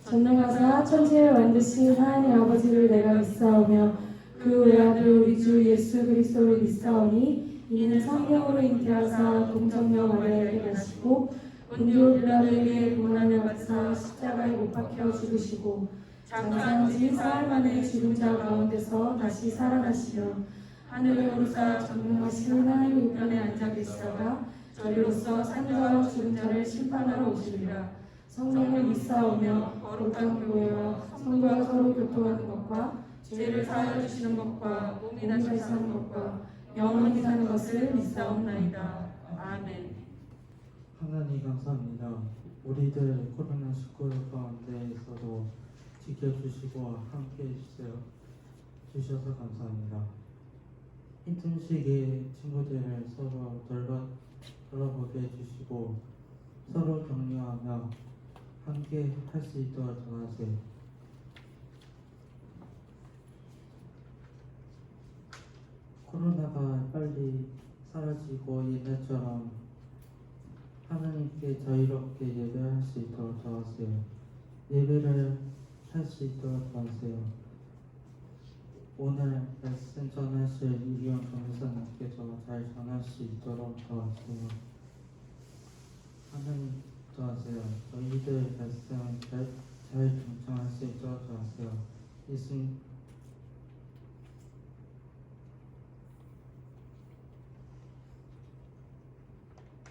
전능하사 천지를 만드신 하나님 아버지를 내가 믿사오며 그 외아들 우리 주 예수 그리스도를 믿사오니 이는 성령으로 잉태하사 동정녀 마리아에게 나시고 본디오 빌라도에게 고난을 받사 십자가에 못 박혀 죽으시고 장사한 지 사흘 만에 죽은 자 가운데서 다시 살아나시며 하늘에 오르사 전능하신 하나님 우편에 앉아 계시다가 저리로서 산자와 죽은 자를 심판하러 오시리라. 성령을 믿사오며 거룩한 교회와 성도가 서로 교통하는 것과 죄를 사하여 주시는 것과 몸이 다시 사는 것과 영원히 사는 것을 믿사옵나이다. 아멘. 하나님 감사합니다. 우리들 코로나19 가운데에서도 지켜주시고 함께 주셔서 감사합니다. 힘든 시기에 친구들을 서로 돌아보게 해주시고 서로 격려하며 함께 할 수 있도록 도와주세요. 코로나가 빨리 사라지고 옛날처럼 하나님께 자유롭게 예배할 수 있도록 도와주세요. 예배를 할 수 있도록 도와주세요. 오늘 말씀 전하실 이기영 전사님께서 잘 전할 수 있도록 도와주세요. 하나님 도와주세요. 저희들 말씀 잘 경청할 수 있도록 도와주세요.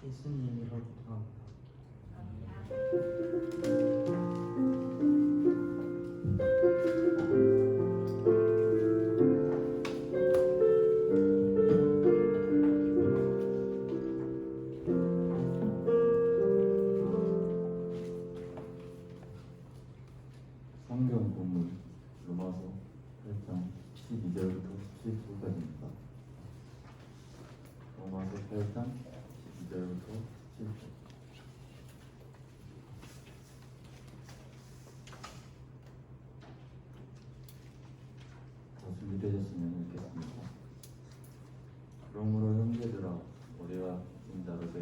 예수님으로 기도합니다. 성경 본문 로마서 8장 12절부터 17절까지입니다. 로마서 8장 12절부터 17절. 다 준비되셨으면 읽겠습니다. 그러므로 형제들아 우리가 인자로 돼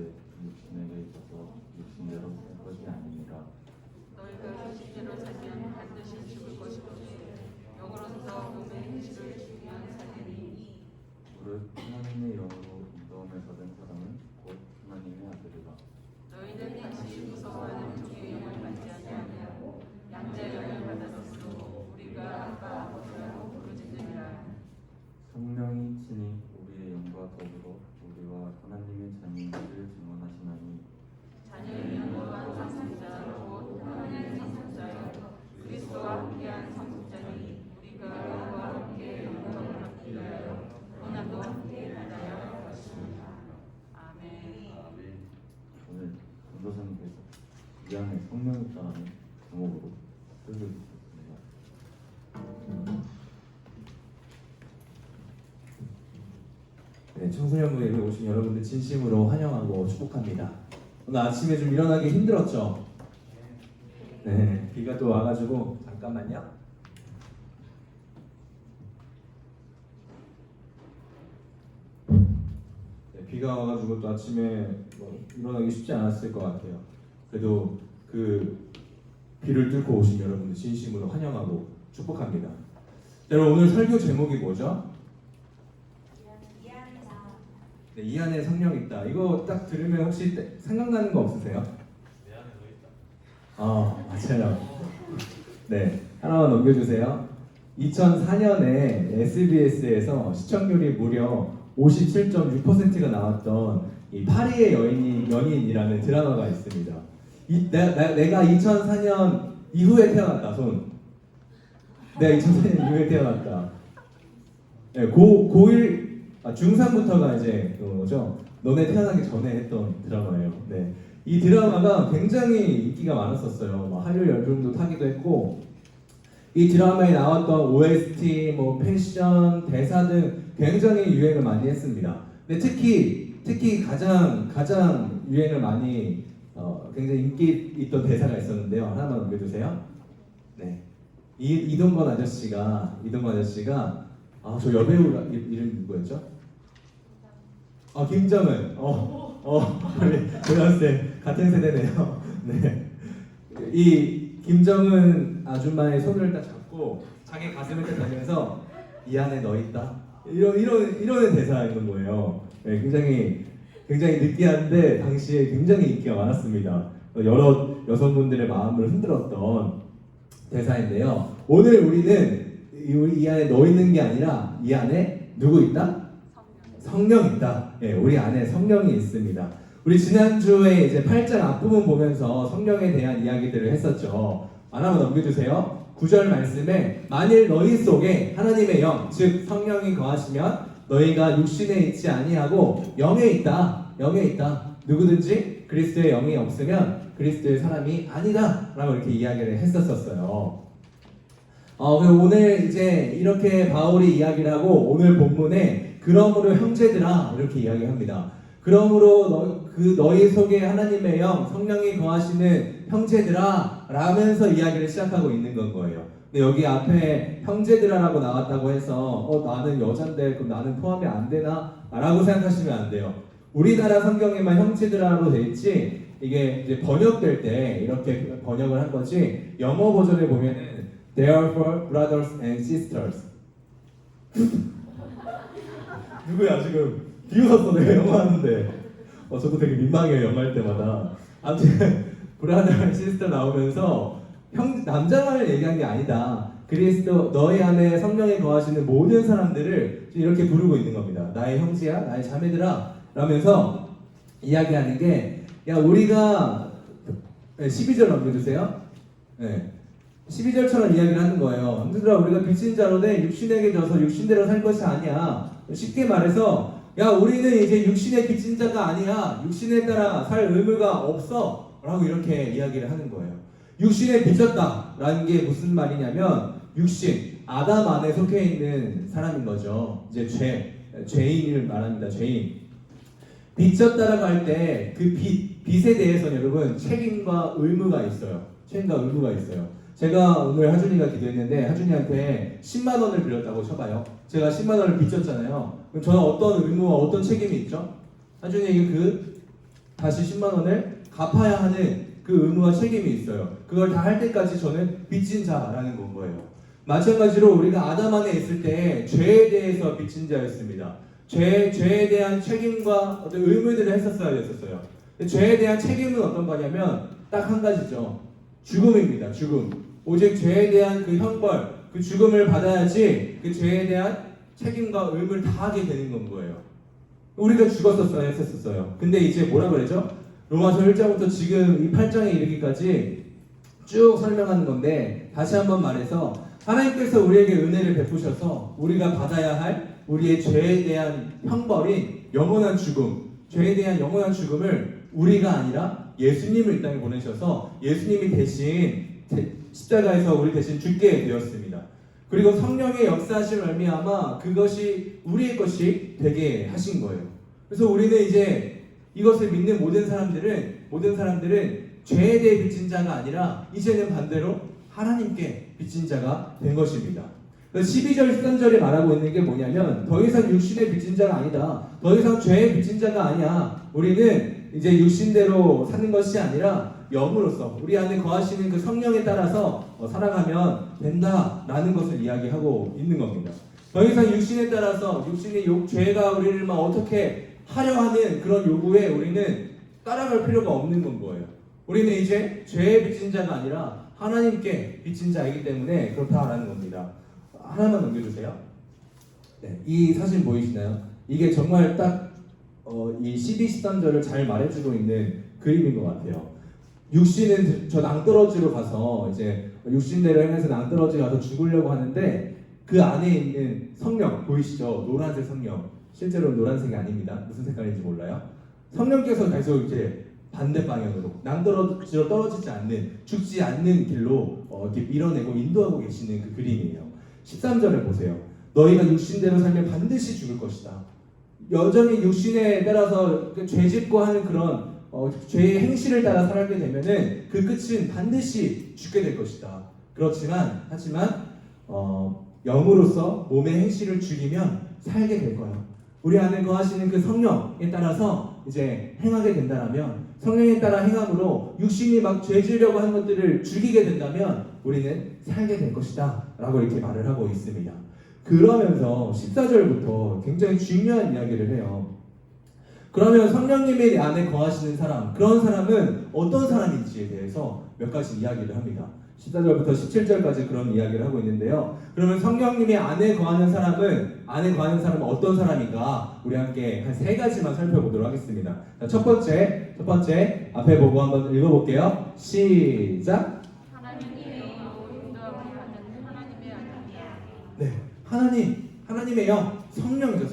육신에게 있어서 육신대로 살 것이 아니니라. 너희가 육신대로 살면 반드시 죽을 것이오니 영으로서 몸의 행실을 중요한 살리니 무릇 하나님의 영으로 인도함을 받은 사람은 곧 하나님의 아들이라. 너희는 다시 무서워하는 종의 영을 받지 아니하고 양자의 영을 받았으므로 우리가 아빠 아버지라고 부르짖느니라. 성령이 친히 우리의 영과 더불어 우리와 하나님의 자녀인지를 증언하시나니 자녀의 영원한 상속자 곧 하나님의 상속자여 그리스도와 함께한 상속자니 우리가 그와 함께 영광을 받기 위하여 고난도 함께 받아야 할 것입니다. 아멘. 오늘 전도사님께서 이 안에 성령이 있다는 제목으로 설교해주셨습니다. 네, 청소년 예배 오신 여러분들 진심으로 환영하고 축복합니다. 오늘 아침에 좀 일어나기 힘들었죠? 네, 비가 또 와가지고 잠깐만요. 네, 비가 와가지고 또 아침에 일어나기 쉽지 않았을 것 같아요. 그래도 그 비를 뚫고 오신 여러분들 진심으로 환영하고 축복합니다. 여러분 오늘 설교 제목이 뭐죠? 네, 이 안에 성령 있다. 이거 딱 들으면 혹시 생각나는 거 없으세요? 내 안에 너 있다. 맞아요. 네, 하나만 넘겨주세요. 2004년에 SBS에서 시청률이 무려 57.6%가 나왔던 이 파리의 연인이라는 드라마가 있습니다. 내가 2004년 이후에 태어났다. 손. 내가 2004년 이후에 태어났다. 네, 고1 중3부터가 이제 그거죠. 너네 태어나기 전에 했던 드라마예요. 네. 이 드라마가 굉장히 인기가 많았었어요. 한류 열풍도 타기도 했고, 이 드라마에 나왔던 OST, 패션, 대사 등 굉장히 유행을 많이 했습니다. 근데 특히 가장 유행을 많이 굉장히 인기 있던 대사가 있었는데요. 하나만 넘겨주세요. 네. 이동건 아저씨가 저 여배우 이름 누구였죠? 김정은. 우리 고등학생 같은 세대네요. 네. 이 김정은 아줌마의 손을 딱 잡고 자기 가슴을 딱 대면서 이 안에 너 있다. 이러는 대사인 거예요. 네, 굉장히 느끼한데 당시에 굉장히 인기가 많았습니다. 여러 여성분들의 마음을 흔들었던 대사인데요. 오늘 우리는 이 안에 너 있는 게 아니라 이 안에 누구 있다? 성령 있다. 예, 우리 안에 성령이 있습니다. 우리 지난주에 이제 8장 앞부분 보면서 성령에 대한 이야기들을 했었죠. 하나만 넘겨주세요. 9절 말씀에 만일 너희 속에 하나님의 영, 즉 성령이 거하시면 너희가 육신에 있지 아니하고 영에 있다. 영에 있다. 누구든지 그리스도의 영이 없으면 그리스도의 사람이 아니다. 라고 이렇게 이야기를 했었어요. 오늘 이제 이렇게 바울이 이야기를 하고 오늘 본문에 그러므로 형제들아 이렇게 이야기합니다. 그러므로 너희 속에 하나님의 영, 성령이 거하시는 형제들아 라면서 이야기를 시작하고 있는 건 거예요. 근데 여기 앞에 형제들아라고 나왔다고 해서 나는 여잔데 그럼 나는 포함이 안 되나? 라고 생각하시면 안 돼요. 우리나라 성경에만 형제들아로 돼 있지 이게 이제 번역될 때 이렇게 번역을 한 거지 영어 버전에 보면은 Therefore brothers and sisters 누구야 지금 비웃었어 내가 영어 하는데 저도 되게 민망해요 영어 할 때마다. 아무튼 브라더 앤 시스터 나오면서 남자만을 얘기한 게 아니다. 그리스도 너희 안에 성령이 거하시는 모든 사람들을 이렇게 부르고 있는 겁니다. 나의 형제야 나의 자매들아 라면서 이야기하는 게 야 우리가 12절 넘겨주세요. 네. 12절처럼 이야기를 하는 거예요. 형제들아 우리가 빚진 자로 돼 육신에게 져서 육신대로 살 것이 아니야. 쉽게 말해서 야 우리는 이제 육신의 빚진 자가 아니야. 육신에 따라 살 의무가 없어 라고 이렇게 이야기를 하는 거예요. 육신에 빚졌다 라는 게 무슨 말이냐면 육신, 아담 안에 속해 있는 사람인 거죠. 이제 죄인을 말합니다. 죄인. 빚졌다라고 할 때 그 빚에 대해서는 여러분 책임과 의무가 있어요. 책임과 의무가 있어요. 제가 오늘 하준이가 기도했는데 하준이한테 10만 원을 빌렸다고 쳐봐요. 제가 10만 원을 빚졌잖아요. 그럼 저는 어떤 의무와 어떤 책임이 있죠? 하준이에게 다시 10만 원을 갚아야 하는 그 의무와 책임이 있어요. 그걸 다 할 때까지 저는 빚진 자라는 건 거예요. 마찬가지로 우리가 아담 안에 있을 때 죄에 대해서 빚진 자였습니다. 죄에 대한 책임과 어떤 의무들을 했었어야 됐었어요. 죄에 대한 책임은 어떤 거냐면 딱 한 가지죠. 죽음입니다. 죽음. 오직 죄에 대한 그 형벌, 그 죽음을 받아야지 그 죄에 대한 책임과 의무를 다하게 되는 건 거예요. 우리가 죽었었어야 했었어요. 근데 이제 뭐라 그러죠? 로마서 1장부터 지금 이 8장에 이르기까지 쭉 설명하는 건데 다시 한번 말해서 하나님께서 우리에게 은혜를 베푸셔서 우리가 받아야 할 우리의 죄에 대한 형벌인 영원한 죽음, 죄에 대한 영원한 죽음을 우리가 아니라 예수님을 이 땅에 보내셔서 예수님이 대신 십자가에서 우리 대신 죽게 되었습니다. 그리고 성령의 역사하심 말미암아 그것이 우리의 것이 되게 하신 거예요. 그래서 우리는 이제 이것을 믿는 모든 사람들은 죄에 대해 빚진 자가 아니라 이제는 반대로 하나님께 빚진 자가 된 것입니다. 12절 13절에 말하고 있는 게 뭐냐면 더 이상 육신의 빚진 자가 아니다. 더 이상 죄의 빚진 자가 아니야. 우리는 이제 육신대로 사는 것이 아니라 영으로서 우리 안에 거하시는 그 성령에 따라서 살아가면 된다라는 것을 이야기하고 있는 겁니다. 더 이상 육신에 따라서 육신의 죄가 우리를 막 어떻게 하려 하는 그런 요구에 우리는 따라갈 필요가 없는 건 거예요. 우리는 이제 죄의 빚진 자가 아니라 하나님께 빚진 자이기 때문에 그렇다라는 겁니다. 하나만 넘겨주세요. 네, 이 사진 보이시나요? 이게 정말 딱 이 12, 13절을 잘 말해주고 있는 그림인 것 같아요. 육신은 저 낭떠러지로 가서 이제 육신대로 행해서 낭떠러지 가서 죽으려고 하는데 그 안에 있는 성령 보이시죠? 노란색 성령. 실제로 노란색이 아닙니다. 무슨 색깔인지 몰라요. 성령께서 계속 이제 반대 방향으로 낭떠러지로 떨어지지 않는 죽지 않는 길로 이렇게 밀어내고 인도하고 계시는 그 그림이에요. 13절을 보세요. 너희가 육신대로 살면 반드시 죽을 것이다. 여전히 육신에 따라서 죄짓고 하는 그런 죄의 행실을 따라 살게 되면은 그 끝은 반드시 죽게 될 것이다. 하지만 영으로서 몸의 행실을 죽이면 살게 될 거야. 우리 안에 거하시는 그 성령에 따라서 이제 행하게 된다면, 성령에 따라 행함으로 육신이 막 죄지으려고 하는 것들을 죽이게 된다면 우리는 살게 될 것이다 라고 이렇게 말을 하고 있습니다. 그러면서 14절부터 굉장히 중요한 이야기를 해요. 그러면 성령님이 내 안에 거하시는 사람, 그런 사람은 어떤 사람인지에 대해서 몇 가지 이야기를 합니다. 14절부터 17절까지 그런 이야기를 하고 있는데요. 그러면 성령님이 안에 거하는 사람은 어떤 사람인가? 우리 함께 한 세 가지만 살펴보도록 하겠습니다. 자, 첫 번째 앞에 보고 한번 읽어볼게요. 시작. 하나님의 인도함을 받는 하나님의 아들이야. 네, 하나님의 영, 성령이죠,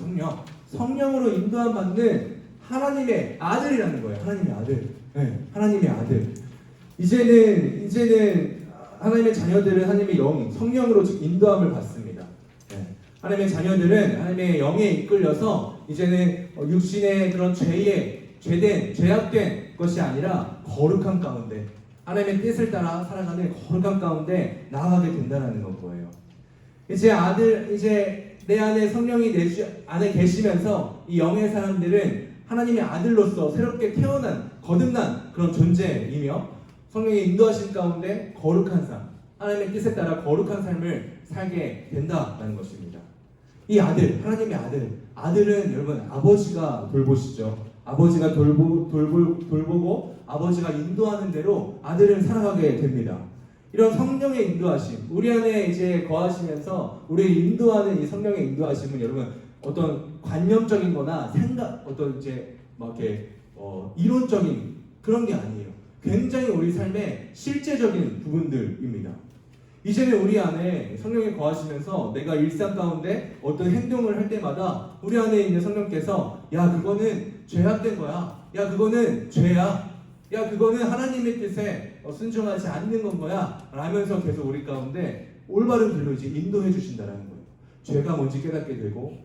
성령으로 인도함 받는 하나님의 아들이라는 거예요. 하나님의 아들. 네, 하나님의 아들. 이제는 하나님의 자녀들은 하나님의 영, 성령으로 인도함을 받습니다. 네. 하나님의 자녀들은 하나님의 영에 이끌려서 이제는 육신의 그런 죄악된 것이 아니라 거룩한 가운데, 하나님의 뜻을 따라 살아가는 거룩한 가운데 나아가게 된다는 거예요. 이제 내 안에 성령이 안에 계시면서 이 영의 사람들은 하나님의 아들로서 새롭게 태어난, 거듭난 그런 존재이며, 성령의 인도하신 가운데 거룩한 삶, 하나님의 뜻에 따라 거룩한 삶을 살게 된다는 것입니다. 이 아들, 하나님의 아들은 여러분 아버지가 돌보시죠. 아버지가 돌보고 아버지가 인도하는 대로 아들은 살아가게 됩니다. 이런 성령의 인도하심, 우리 안에 이제 거하시면서 우리 인도하는 이 성령의 인도하심은 여러분 어떤 관념적인 거나 생각, 어떤 이제 막 이렇게 이론적인 그런 게 아니에요. 굉장히 우리 삶의 실제적인 부분들입니다. 이제는 우리 안에 성령이 거하시면서 내가 일상 가운데 어떤 행동을 할 때마다 우리 안에 있는 성령께서 야 그거는 죄악된 거야, 야 그거는 죄야, 야 그거는 하나님의 뜻에 순종하지 않는 건 거야 라면서 계속 우리 가운데 올바른 길로 이제 인도해 주신다는 거예요. 죄가 뭔지 깨닫게 되고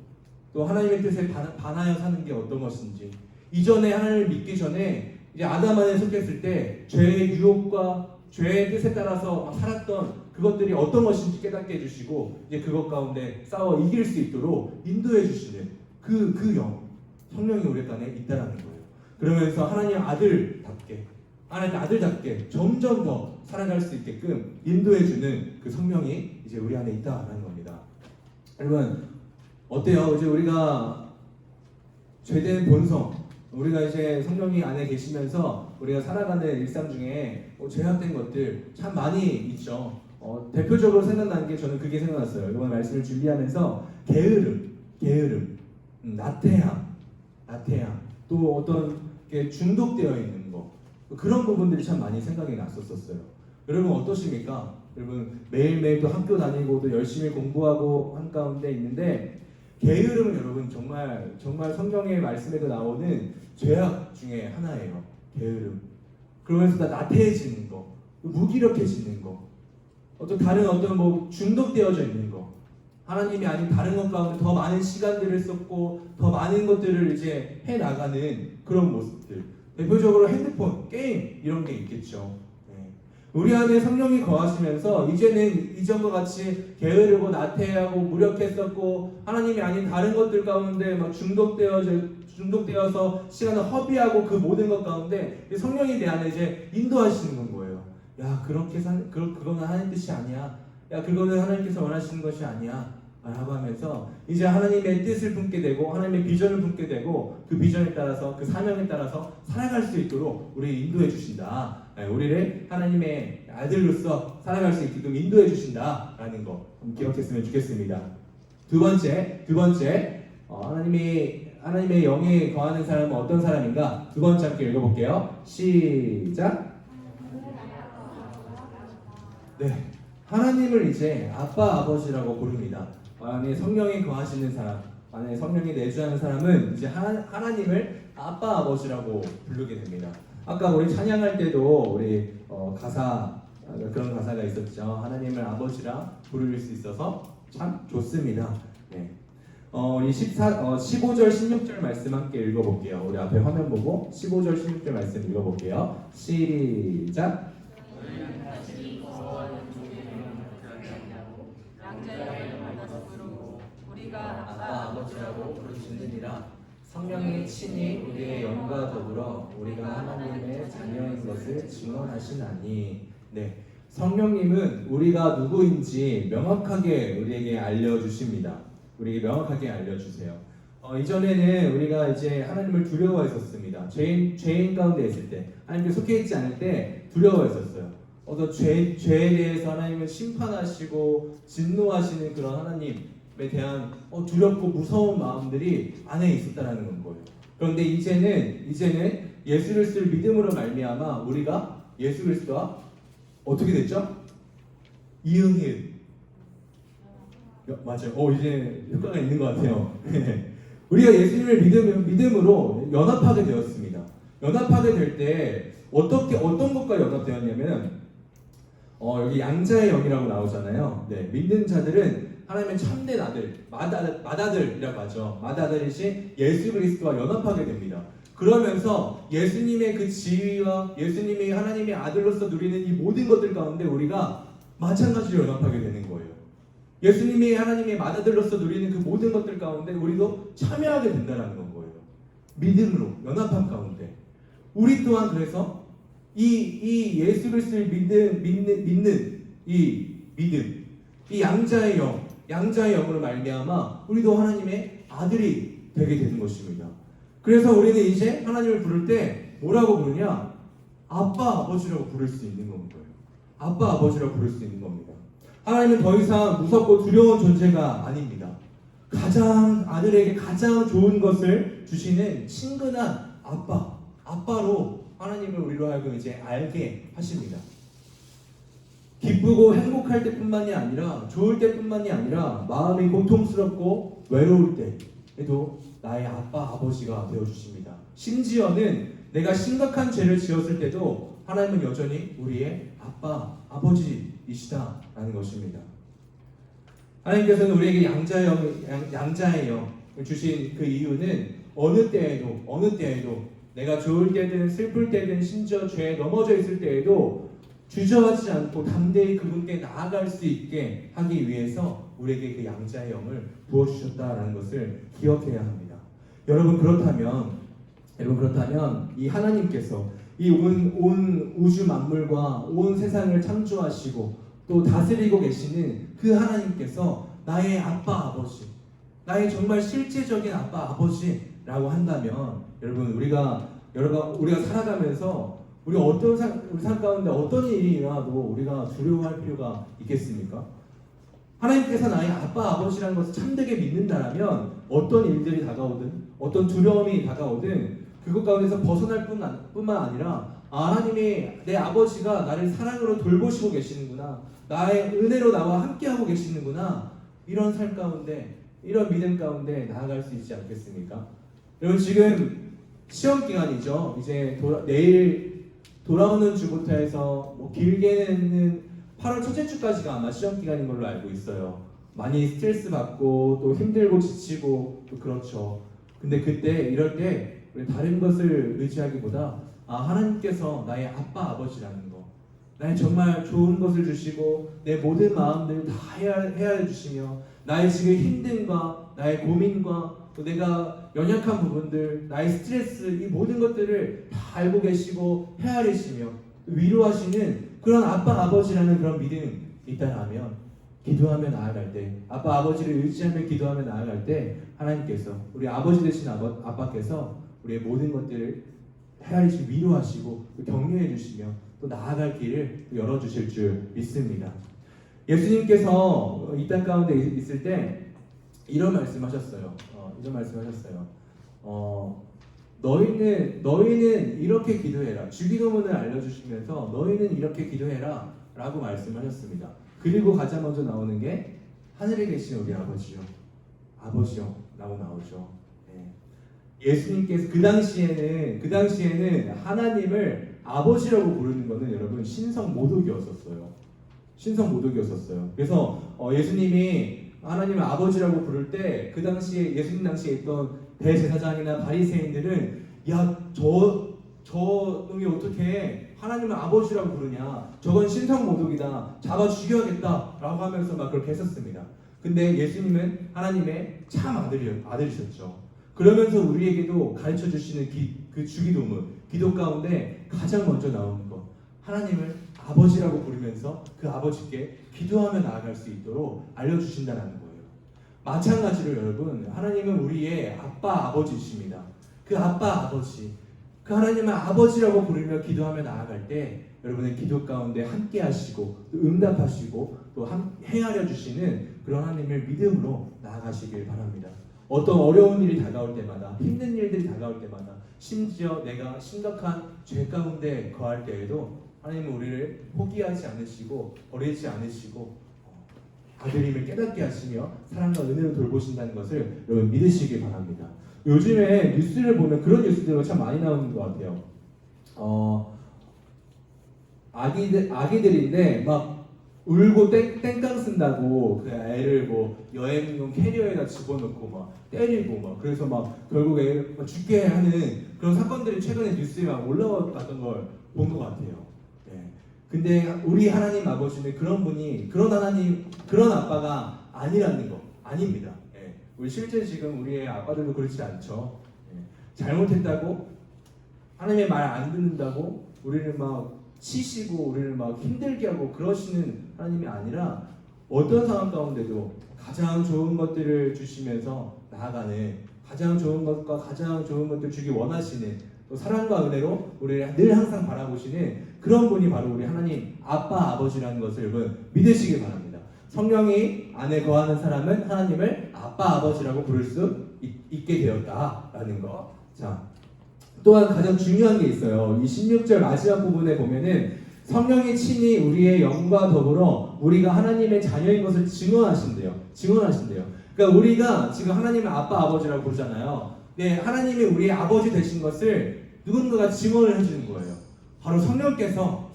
또 하나님의 뜻에 반하여 사는 게 어떤 것인지, 이전에 하나님을 믿기 전에 이제 아담 안에 속했을 때 죄의 유혹과 죄의 뜻에 따라서 살았던 그것들이 어떤 것인지 깨닫게 해주시고 이제 그것 가운데 싸워 이길 수 있도록 인도해 주시는 그 영, 성령이 우리 안에 있다라는 거예요. 그러면서 하나님 아들답게 점점 더 살아갈 수 있게끔 인도해 주는 그 성령이 이제 우리 안에 있다라는 겁니다. 여러분 어때요? 이제 우리가 죄된 본성, 우리가 이제 성령이 안에 계시면서 우리가 살아가는 일상 중에 죄악된 것들 참 많이 있죠. 대표적으로 생각나는 게 저는 그게 생각났어요. 이번 말씀을 준비하면서 게으름, 나태함, 또 어떤 게 중독되어 있는 거, 그런 부분들이 참 많이 생각이 났었어요. 여러분 어떠십니까? 여러분 매일매일 또 학교 다니고 또 열심히 공부하고 한 가운데 있는데 게으름은 여러분 정말 성경의 말씀에도 나오는 죄악 중에 하나예요. 게으름. 그러면서 다 나태해지는 거, 무기력해지는 거, 어떤 중독되어져 있는 거, 하나님이 아닌 다른 것 가운데 더 많은 시간들을 썼고 더 많은 것들을 이제 해 나가는 그런 모습들. 대표적으로 핸드폰, 게임 이런 게 있겠죠. 우리 안에 성령이 거하시면서 이제는 이전과 같이 게으르고 나태하고 무력했었고 하나님이 아닌 다른 것들 가운데 막 중독되어서 시간을 허비하고 그 모든 것 가운데 성령이 내 안에 이제 인도하시는 거예요. 야 그거는 하나님 뜻이 아니야. 야 그거는 하나님께서 원하시는 것이 아니야 라고 하면서 이제 하나님의 뜻을 품게 되고 하나님의 비전을 품게 되고 그 비전에 따라서 그 사명에 따라서 살아갈 수 있도록 우리를 인도해 주신다. 우리를 하나님의 아들로서 살아갈 수 있게끔 인도해 주신다라는 거 기억했으면 좋겠습니다. 두 번째 하나님의 영에 거하는 사람은 어떤 사람인가? 두 번째 함께 읽어볼게요. 시작. 네, 하나님을 이제 아빠 아버지라고 부릅니다. 만약에 성령이 거하시는 사람, 만약에 성령이 내주하는 사람은 이제 하나님을 아빠 아버지라고 부르게 됩니다. 아까 우리 찬양할 때도 우리 그런 가사가 있었죠. 하나님을 아버지라 부를 수 있어서 참 좋습니다. 네. 우리 15절 16절 말씀 함께 읽어볼게요. 우리 앞에 화면 보고 15절 16절 말씀 읽어볼게요. 시작. 우리가 아빠 아버지라고 부르시느니라. 성령이 친히 우리의 영과 더불어 우리가 하나님의 자녀인 것을 증언하시나니. 네, 성령님은 우리가 누구인지 명확하게 우리에게 알려주십니다. 우리에게 명확하게 알려주세요. 이전에는 우리가 이제 하나님을 두려워했었습니다. 죄인 가운데 있을 때, 하나님께 속해 있지 않을 때 두려워했었어요. 어떤 죄에 대해서 하나님은 심판하시고 진노하시는 그런 하나님에 대한 두렵고 무서운 마음들이 안에 있었다는 거예요. 그런데 이제는 예수 그리스도를 믿음으로 말미암아 우리가 예수 그리스도와 어떻게 됐죠? 이응일. 맞아요. 이제 효과가 있는 것 같아요. 우리가 예수님을 믿음으로 연합하게 되었습니다. 연합하게 될 때 어떤 것과 연합되었냐면 여기 양자의 영이라고 나오잖아요. 네, 믿는 자들은 하나님의 참된 아들, 맏아들이라고 하죠. 맏아들이신 예수 그리스도와 연합하게 됩니다. 그러면서 예수님의 그 지위와 예수님이 하나님의 아들로서 누리는 이 모든 것들 가운데 우리가 마찬가지로 연합하게 되는 거예요. 예수님이 하나님의 맏아들로서 누리는 그 모든 것들 가운데 우리도 참여하게 된다는 거예요. 믿음으로 연합한 가운데 우리 또한 그래서 이 예수 그리스도를 믿는 이 믿음, 이 양자의 영으로 말미암아 우리도 하나님의 아들이 되게 되는 것입니다. 그래서 우리는 이제 하나님을 부를 때 뭐라고 부르냐? 아빠, 아버지라고 부를 수 있는 거예요. 아빠, 아버지라고 부를 수 있는 겁니다. 하나님은 더 이상 무섭고 두려운 존재가 아닙니다. 아들에게 가장 좋은 것을 주시는 친근한 아빠로 하나님을 우리로 하여금 이제 알게 하십니다. 기쁘고 행복할 때뿐만이 아니라 좋을 때뿐만이 아니라 마음이 고통스럽고 외로울 때에도 나의 아빠, 아버지가 되어주십니다. 심지어는 내가 심각한 죄를 지었을 때도 하나님은 여전히 우리의 아빠, 아버지이시다라는 것입니다. 하나님께서는 우리에게 양자의 영을 주신 그 이유는 어느 때에도 내가 좋을 때든 슬플 때든 심지어 죄에 넘어져 있을 때에도 주저하지 않고 담대히 그분께 나아갈 수 있게 하기 위해서 우리에게 그 양자의 영을 부어주셨다라는 것을 기억해야 합니다. 여러분 그렇다면 이 하나님께서 이 온 우주 만물과 온 세상을 창조하시고 또 다스리고 계시는 그 하나님께서 나의 아빠 아버지, 나의 정말 실제적인 아빠 아버지라고 한다면 여러분 우리가 살아가면서 우리 삶 가운데 어떤 일이 일어나도 우리가 두려워할 필요가 있겠습니까? 하나님께서 나의 아빠 아버지라는 것을 참되게 믿는다면 어떤 일들이 다가오든 어떤 두려움이 다가오든 그것 가운데서 벗어날 뿐만 아니라 하나님이 내 아버지가 나를 사랑으로 돌보시고 계시는구나, 나의 은혜로 나와 함께하고 계시는구나, 이런 삶 가운데 이런 믿음 가운데 나아갈 수 있지 않겠습니까? 여러분 지금 시험 기간이죠. 이제 내일 돌아오는 주부터 해서 길게는 8월 첫째 주까지가 아마 시험 기간인 걸로 알고 있어요. 많이 스트레스 받고 또 힘들고 지치고 또 그렇죠. 근데 이럴 때 우리 다른 것을 의지하기보다 하나님께서 나의 아빠 아버지라는 거, 나의 정말 좋은 것을 주시고 내 모든 마음들을 다 헤아려 주시며 나의 지금 힘듦과 나의 고민과 또 내가 연약한 부분들, 나의 스트레스, 이 모든 것들을 다 알고 계시고 헤아리시며 위로하시는 그런 아빠 아버지라는 그런 믿음이 있다라면 기도하며 나아갈 때, 아빠 아버지를 의지하며 기도하며 나아갈 때 하나님께서 우리 아버지 되신 아빠께서 우리의 모든 것들을 헤아리시고 위로하시고 격려해 주시며 또 나아갈 길을 열어주실 줄 믿습니다. 예수님께서 이 땅 가운데 있을 때 이런 말씀하셨어요. 너희는 이렇게 기도해라. 주기도문을 알려주시면서 너희는 이렇게 기도해라 라고 말씀하셨습니다. 그리고 가장 먼저 나오는 게 하늘에 계신 우리 아버지요 라고 나오죠. 네. 예수님께서 그 당시에는 하나님을 아버지라고 부르는 것은 여러분 신성모독이었었어요. 그래서 예수님이 하나님을 아버지라고 부를 때 그 당시에 예수님 당시에 있던 대제사장이나 바리새인들은 저 놈이 어떻게 하나님을 아버지라고 부르냐, 저건 신성모독이다, 잡아 죽여야겠다라고 하면서 막 그렇게 했었습니다. 근데 예수님은 하나님의 참 아들이셨죠. 그러면서 우리에게도 가르쳐 주시는 그 주기도문, 기도 가운데 가장 먼저 나오는 것, 하나님을 아버지라고 부르면서 그 아버지께 기도하며 나아갈 수 있도록 알려주신다는 거예요. 마찬가지로 여러분, 하나님은 우리의 아빠 아버지이십니다. 그 아빠 아버지, 그 하나님을 아버지라고 부르며 기도하며 나아갈 때 여러분의 기도 가운데 함께 하시고 또 응답하시고 또 행하려 주시는 그런 하나님을 믿음으로 나아가시길 바랍니다. 어떤 어려운 일이 다가올 때마다, 힘든 일들이 다가올 때마다, 심지어 내가 심각한 죄 가운데 거할 때에도 하나님은 우리를 포기하지 않으시고 버리지 않으시고 아들임을 깨닫게 하시며 사랑과 은혜로 돌보신다는 것을 여러분 믿으시기 바랍니다. 요즘에 뉴스를 보면 그런 뉴스들이 참 많이 나오는 것 같아요. 아기들인데 막 울고 땡깡 쓴다고 그 애를 뭐 여행용 캐리어에다 집어넣고 막 때리고 막 그래서 막 결국에 죽게 하는 그런 사건들이 최근에 뉴스에 막 올라왔던 걸 본 것 같아요. 네. 근데 우리 하나님 아버지는 그런 분이, 그런 하나님, 그런 아빠가 아니라는 거 아닙니다. 네. 우리 실제 지금 우리의 아빠들도 그렇지 않죠. 네. 잘못했다고 하나님의 말 안 듣는다고 우리를 막 치시고 우리를 막 힘들게 하고 그러시는 하나님이 아니라 어떤 상황 가운데도 가장 좋은 것들을 주시면서 나아가는, 가장 좋은 것과 가장 좋은 것들을 주기 원하시는, 또 사랑과 은혜로 우리를 늘 항상 바라보시는 그런 분이 바로 우리 하나님 아빠 아버지라는 것을 여러분 믿으시기 바랍니다. 성령이 안에 거하는 사람은 하나님을 아빠 아버지라고 부를 수 있게 되었다라는 거. 자, 또한 가장 중요한 게 있어요. 이 16절 마지막 부분에 보면은 성령이 친히 우리의 영과 더불어 우리가 하나님의 자녀인 것을 증언하신대요. 그러니까 우리가 지금 하나님의 아빠 아버지라고 부르잖아요. 네, 하나님이 우리의 아버지 되신 것을 누군가가 증언을 해주는 거예요. 바로 성령께서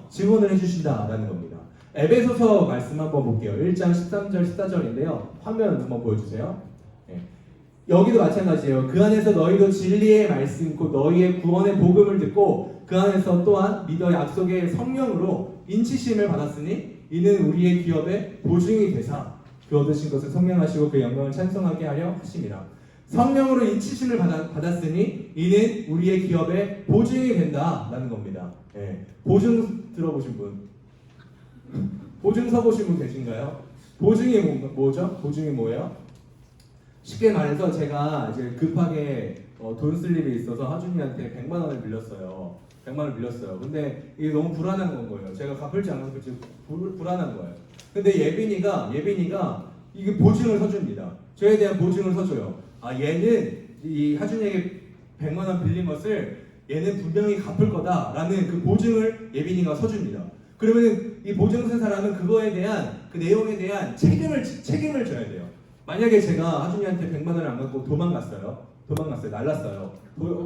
증언을 해주신다라는 겁니다. 에베소서 말씀 한번 볼게요. 1장 13절 14절인데요. 화면 한번 보여주세요. 네. 여기도 마찬가지예요. 그 안에서 너희도 진리의 말씀 곧 너희의 구원의 복음을 듣고 그 안에서 또한 믿어 약속의 성령으로 인치심을 받았으니 이는 우리의 기업의 보증이 되사 그 얻으신 것을 성령하시고 그 영광을 찬송하게 하려 하심이라. 성령으로 인치심을 받았으니 이는 우리의 기업의 보증이 된다라는 겁니다. 예. 보증 들어보신 분? 보증 서보신 분 계신가요? 보증이 뭐죠? 보증이 뭐예요? 쉽게 말해서 제가 이제 급하게 돈 쓸 일이 있어서 하준이한테 100만 원을 빌렸어요. 100만 원을 빌렸어요. 근데 이게 너무 불안한 건 거예요. 제가 갚을지 안 갚을지 불안한 거예요. 근데 예빈이가 이게 보증을 서줍니다. 저에 대한 보증을 서줘요. 얘는 이 하준이에게 100만 원 빌린 것을 얘는 분명히 갚을 거다라는 그 보증을 예빈이가 서줍니다. 그러면 이 보증 쓴 사람은 그거에 대한 그 내용에 대한 책임을 져야 돼요. 만약에 제가 하준이한테 100만 원을 안 갖고 도망갔어요. 날랐어요.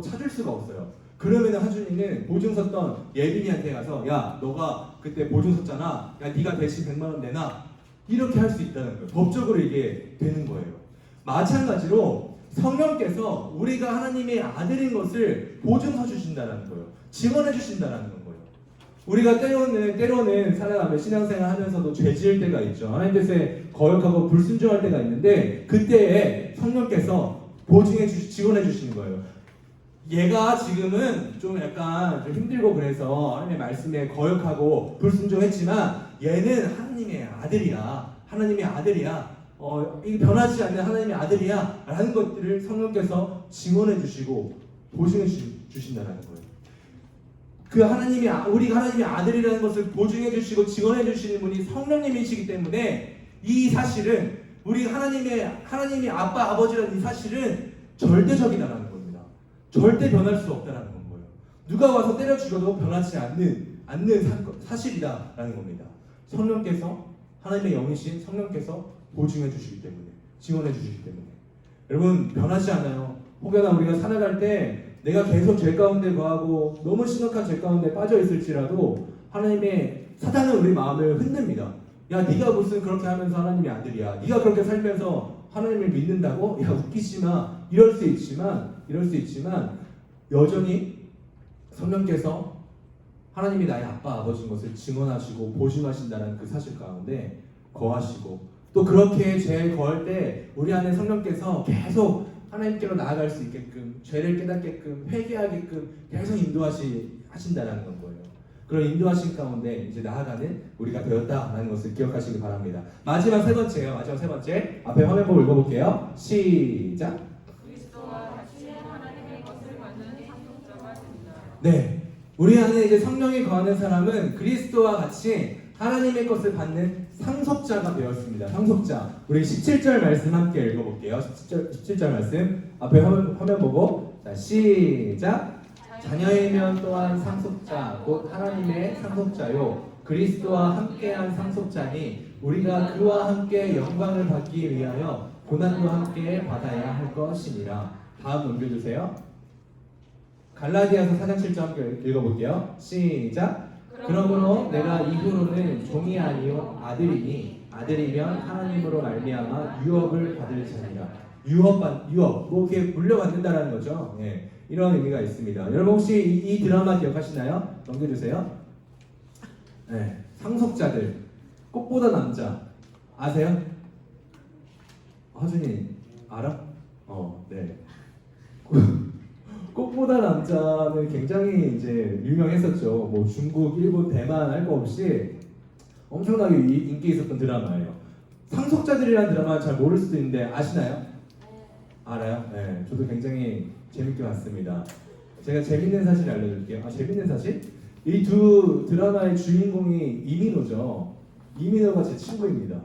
찾을 수가 없어요. 그러면 하준이는 보증 섰던 예빈이한테 가서 야, 너가 그때 보증 섰잖아. 야, 네가 대신 100만 원 내놔. 이렇게 할 수 있다는 거예요. 법적으로 이게 되는 거예요. 마찬가지로 성령께서 우리가 하나님의 아들인 것을 보증서 주신다는 거예요. 증언해 주신다는 거예요. 우리가 때로는 살아가며 신앙생활 하면서도 죄 지을 때가 있죠. 하나님 뜻에 거역하고 불순종할 때가 있는데 그때에 성령께서 증언해 주시는 거예요. 얘가 지금은 좀 약간 좀 힘들고 그래서 하나님의 말씀에 거역하고 불순종했지만 얘는 하나님의 아들이야. 이 변하지 않는 하나님의 아들이야 라는 것들을 성령께서 증언해 주시고 보증해 주신다는 거예요. 그 우리가 하나님의 아들이라는 것을 보증해 주시고 증언해 주시는 분이 성령님이시기 때문에 이 사실은 우리가 하나님이 아빠 아버지라는 이 사실은 절대적이다라는 겁니다. 절대 변할 수 없다라는 거예요. 누가 와서 때려 죽여도 변하지 않는 사실이다라는 겁니다. 하나님의 영이신 성령께서 보증해 주시기 때문에, 지원해 주시기 때문에. 여러분, 변하지 않아요. 혹여나 우리가 살아갈 때 내가 계속 죄 가운데 거하고 너무 심각한 죄 가운데 빠져 있을지라도 하나님의 사단은 우리 마음을 흔듭니다. 야, 네가 무슨 그렇게 하면서 하나님의 아들이야. 네가 그렇게 살면서 하나님을 믿는다고? 야, 웃기지 마. 이럴 수 있지만 여전히 성령께서 하나님이 나의 아빠 아버지인 것을 증언하시고 보증하신다는 그 사실 가운데 거하시고 또 그렇게 죄에 거할 때 우리 안에 성령께서 계속 하나님께로 나아갈 수 있게끔, 죄를 깨닫게끔, 회개하게끔 계속 인도하신다라는 건 거예요. 그런 인도하신 가운데 이제 나아가는 우리가 되었다라는 것을 기억하시기 바랍니다. 마지막 세 번째요. 마지막 세 번째. 앞에 화면 보고 읽어볼게요. 시작. 그리스도와 같이 하나님의 것을 받는 상속자가 된다. 네. 우리 안에 이제 성령이 거하는 사람은 그리스도와 같이 하나님의 것을 받는 상속자가 되었습니다. 상속자. 우리 17절 말씀 함께 읽어볼게요. 17절 말씀. 앞에 화면 보고. 자, 시작. 자녀이면 또한 상속자, 곧 하나님의 상속자요. 그리스도와 함께한 상속자니 우리가 그와 함께 영광을 받기 위하여 고난도 함께 받아야 할 것이니라. 다음 넘겨주세요. 갈라디아서 4장 7절 함께 읽어볼게요. 시작. 그러므로 내가 이후로는 종이 아니요 아들이니 아들이면 하나님으로 말미암아 유업을 받을 자니라. 유업 뭐 이렇게 물려받는다라는 거죠. 예, 이런 의미가 있습니다. 여러분 혹시 이 드라마 기억하시나요? 넘겨주세요. 네, 상속자들 꽃보다 남자 아세요? 하준이 알아? 네. 꽃보다 남자는 굉장히 이제 유명했었죠. 뭐 중국, 일본, 대만 할 거 없이 엄청나게 인기 있었던 드라마예요. 상속자들이라는 드라마 잘 모를 수도 있는데 아시나요? 알아요? 네, 저도 굉장히 재밌게 봤습니다. 제가 재밌는 사실 알려드릴게요. 재밌는 사실? 이 두 드라마의 주인공이 이민호죠. 이민호가 제 친구입니다.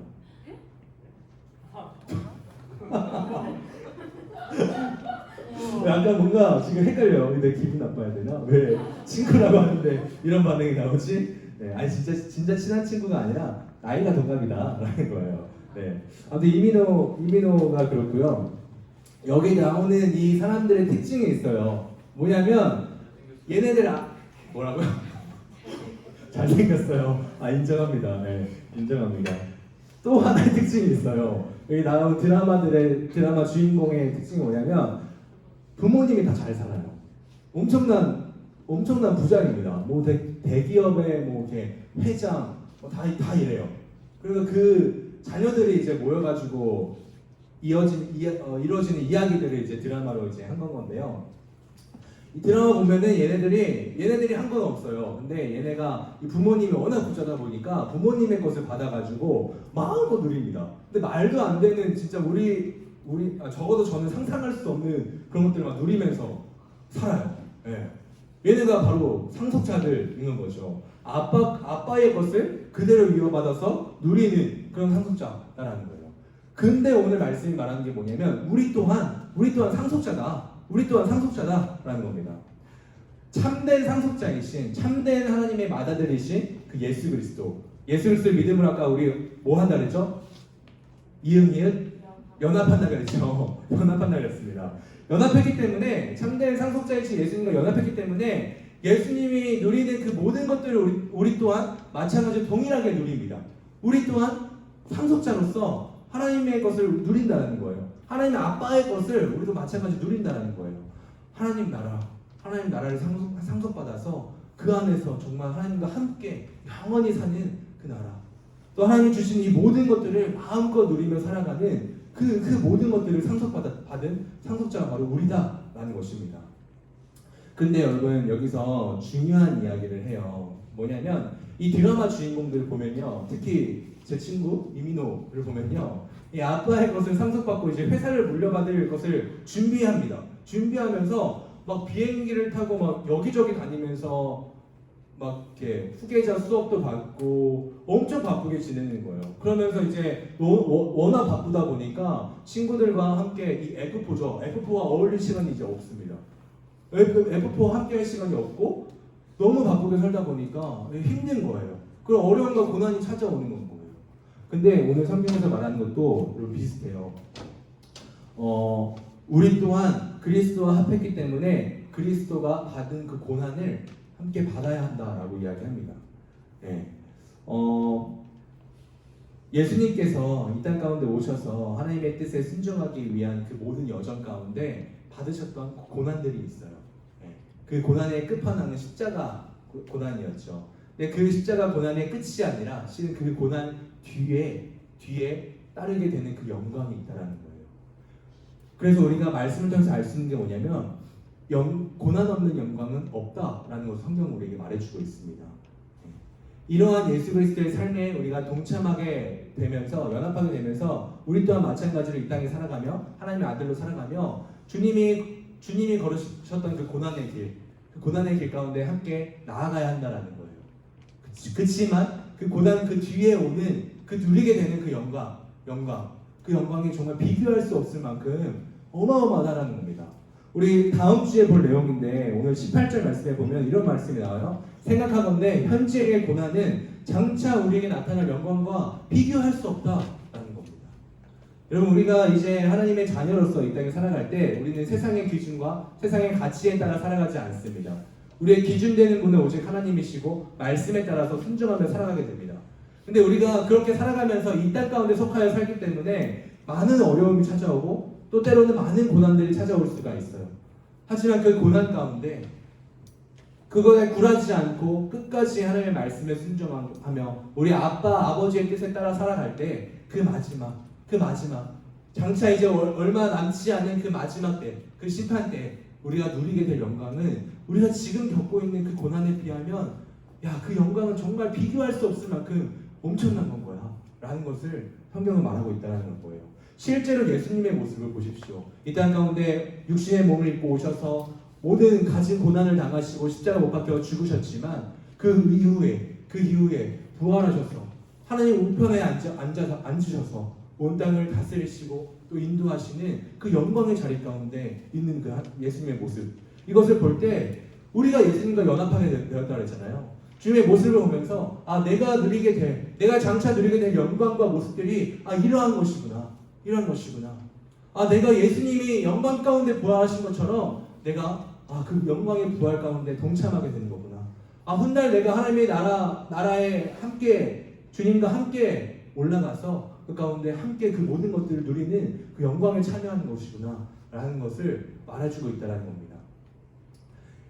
약간 뭔가 지금 헷갈려요. 내 기분 나빠야 되나? 왜 친구라고 하는데 이런 반응이 나오지? 네, 아니 진짜 친한 친구가 아니라 나이가 동갑이다라는 거예요. 네, 아무튼 이민호가 그렇고요. 여기 나오는 이 사람들의 특징이 있어요. 뭐냐면 얘네들 뭐라고요? 잘생겼어요. 인정합니다. 네, 인정합니다. 또 하나의 특징이 있어요. 여기 나온 드라마 주인공의 특징이 뭐냐면 부모님이 다 잘 살아요. 엄청난 부자입니다. 뭐 대기업의 뭐 이렇게 회장 다 이래요. 그래서 그 자녀들이 이제 모여가지고 이루어지는 이야기들을 이제 드라마로 이제 한 건데요. 이 드라마 보면은 얘네들이 한 건 없어요. 근데 얘네가 이 부모님이 워낙 부자다 보니까 부모님의 것을 받아가지고 마음껏 누립니다. 근데 말도 안 되는 진짜 적어도 저는 상상할 수 없는 그런 것들을 막 누리면서 살아요. 예. 얘네가 바로 상속자들인 거죠. 아빠의 것을 그대로 이어받아서 누리는 그런 상속자라는 거예요. 근데 오늘 말씀이 말하는 게 뭐냐면 우리 또한 상속자다. 우리 또한 상속자다라는 겁니다. 참된 상속자이신 참된 하나님의 맏아들이신 그 예수 그리스도를 믿음으로 아까 우리 뭐 한다 그랬죠? 이응이은 연합한다 그랬죠. 연합한다 그랬습니다. 연합했기 때문에 참된 상속자이신 예수님과 연합했기 때문에 예수님이 누리는 그 모든 것들을 우리 또한 마찬가지로 동일하게 누립니다. 우리 또한 상속자로서 하나님의 것을 누린다는 거예요. 하나님의 아빠의 것을 우리도 마찬가지로 누린다는 거예요. 하나님 나라를 상속받아서 그 안에서 정말 하나님과 함께 영원히 사는 그 나라. 또 하나님이 주신 이 모든 것들을 마음껏 누리며 살아가는 그 모든 것들을 받은 상속자가 바로 우리다라는 것입니다. 근데 여러분 여기서 중요한 이야기를 해요. 뭐냐면 이 드라마 주인공들 보면요, 특히 제 친구 이민호를 보면요, 이 아빠의 것을 상속받고 이제 회사를 물려받을 것을 준비하면서 막 비행기를 타고 막 여기저기 다니면서 막 이렇게 후계자 수업도 받고 엄청 바쁘게 지내는 거예요. 그러면서 이제 워낙 바쁘다 보니까 친구들과 함께 이 F4와 어울릴 시간이 이제 없습니다. F4와 함께 할 시간이 없고 너무 바쁘게 살다 보니까 힘든 거예요. 그런 어려움과 고난이 찾아오는 거예요. 근데 오늘 성경에서 말하는 것도 비슷해요. 우리 또한 그리스도와 합했기 때문에 그리스도가 받은 그 고난을 함께 받아야 한다라고 이야기합니다. 네. 예수님께서 이 땅 가운데 오셔서 하나님의 뜻에 순종하기 위한 그 모든 여정 가운데 받으셨던 고난들이 있어요. 네. 그 고난의 끝판왕은 십자가 고난이었죠. 근데 그 십자가 고난의 끝이 아니라 실은 그 고난 뒤에 따르게 되는 그 영광이 있다라는 거예요. 그래서 우리가 말씀을 통해서 알 수 있는 게 뭐냐면 고난 없는 영광은 없다라는 것을 성경은 우리에게 말해주고 있습니다. 이러한 예수 그리스도의 삶에 우리가 동참하게 되면서 연합하게 되면서 우리 또한 마찬가지로 이 땅에 살아가며 하나님의 아들로 살아가며 주님이 걸으셨던 그 고난의 길 가운데 함께 나아가야 한다라는 거예요. 그렇지만 그 고난 그 뒤에 오는 그 누리게 되는 그 그 영광이 정말 비교할 수 없을 만큼 어마어마하다는 겁니다. 우리 다음 주에 볼 내용인데 오늘 18절 말씀에 보면 이런 말씀이 나와요. 생각하건대 현재의 고난은 장차 우리에게 나타날 영광과 비교할 수 없다라는 겁니다. 여러분 우리가 이제 하나님의 자녀로서 이 땅에 살아갈 때 우리는 세상의 기준과 세상의 가치에 따라 살아가지 않습니다. 우리의 기준되는 분은 오직 하나님이시고 말씀에 따라서 순종하며 살아가게 됩니다. 근데 우리가 그렇게 살아가면서 이 땅 가운데 속하여 살기 때문에 많은 어려움이 찾아오고 또 때로는 많은 고난들이 찾아올 수가 있어요. 하지만 그 고난 가운데 그거에 굴하지 않고 끝까지 하나님의 말씀에 순종하며 우리 아버지의 뜻에 따라 살아갈 때 그 마지막 장차 이제 얼마 남지 않은 그 마지막 때, 그 심판 때 우리가 누리게 될 영광은 우리가 지금 겪고 있는 그 고난에 비하면 그 영광은 정말 비교할 수 없을 만큼 엄청난 건 거야 라는 것을 성경은 말하고 있다는 거예요. 실제로 예수님의 모습을 보십시오. 이 땅 가운데 육신의 몸을 입고 오셔서 모든 가진 고난을 당하시고 십자가 못 박혀 죽으셨지만 그 이후에 부활하셔서 하나님 우편에 앉으셔서 온 땅을 다스리시고 또 인도하시는 그 영광의 자리 가운데 있는 그 예수님의 모습, 이것을 볼 때 우리가 예수님과 연합하게 되었다 그랬잖아요. 주님의 모습을 보면서 내가 장차 누리게 될 영광과 모습들이 이러한 것이구나. 내가 예수님이 영광 가운데 부활하신 것처럼 내가 그 영광의 부활 가운데 동참하게 되는 거구나. 훗날 내가 하나님의 나라에 함께 주님과 함께 올라가서 그 가운데 함께 그 모든 것들을 누리는 그 영광에 참여하는 것이구나 라는 것을 말해주고 있다는 겁니다.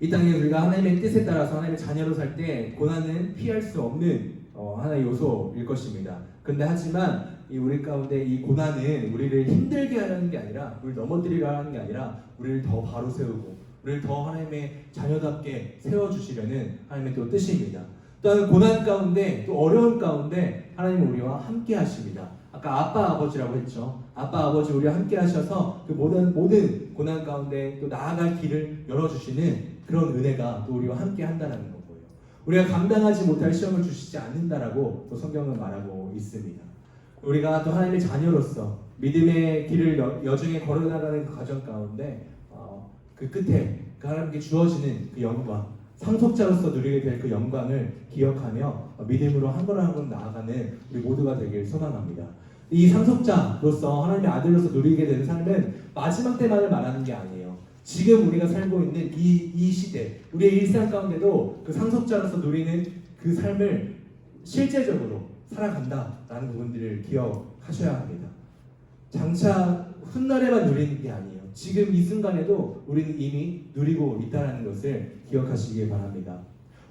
이 땅에 우리가 하나님의 뜻에 따라서 하나님의 자녀로 살 때 고난은 피할 수 없는 하나의 요소일 것입니다. 근데 하지만 우리 가운데 이 고난은 우리를 힘들게 하려는 게 아니라 우리를 넘어뜨리려 하는 게 아니라 우리를 더 바로 세우고 우리를 더 하나님의 자녀답게 세워주시려는 하나님의 또 뜻입니다. 또한 고난 가운데 또 어려움 가운데 하나님은 우리와 함께 하십니다. 아까 아빠 아버지라고 했죠. 아빠 아버지 우리와 함께 하셔서 그 모든 고난 가운데 또 나아갈 길을 열어주시는 그런 은혜가 또 우리와 함께 한다는 거고요. 우리가 감당하지 못할 시험을 주시지 않는다라고 또 성경은 말하고 있습니다. 우리가 또 하나님의 자녀로서 믿음의 길을 여정에 걸어나가는 그 과정 가운데 그 끝에 그 하나님께 주어지는 그 영광, 상속자로서 누리게 될 그 영광을 기억하며 믿음으로 한 걸음 한 걸음 나아가는 우리 모두가 되길 소망합니다. 이 상속자로서 하나님의 아들로서 누리게 되는 삶은 마지막 때만을 말하는 게 아니에요. 지금 우리가 살고 있는 이 시대, 우리의 일상 가운데도 그 상속자로서 누리는 그 삶을 실제적으로 살아간다라는 부분들을 기억하셔야 합니다. 장차 훗날에만 누리는 게 아니에요. 지금 이 순간에도 우리는 이미 누리고 있다는 것을 기억하시기 바랍니다.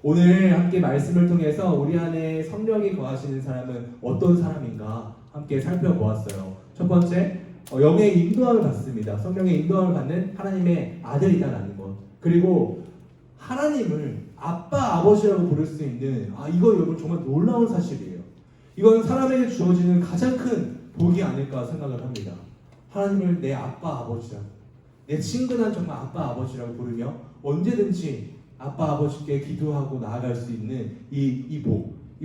오늘 함께 말씀을 통해서 우리 안에 성령이 거하시는 사람은 어떤 사람인가 함께 살펴보았어요. 첫 번째, 영의 인도함을 받습니다. 성령의 인도함을 받는 하나님의 아들이다라는 것. 그리고 하나님을 아빠, 아버지라고 부를 수 있는 이거 여러분 정말 놀라운 사실이에요. 이건 사람에게 주어지는 가장 큰 복이 아닐까 생각을 합니다. 하나님을 내 아빠, 아버지라고, 내 친근한 정말 아빠, 아버지라고 부르며 언제든지 아빠, 아버지께 기도하고 나아갈 수 있는 이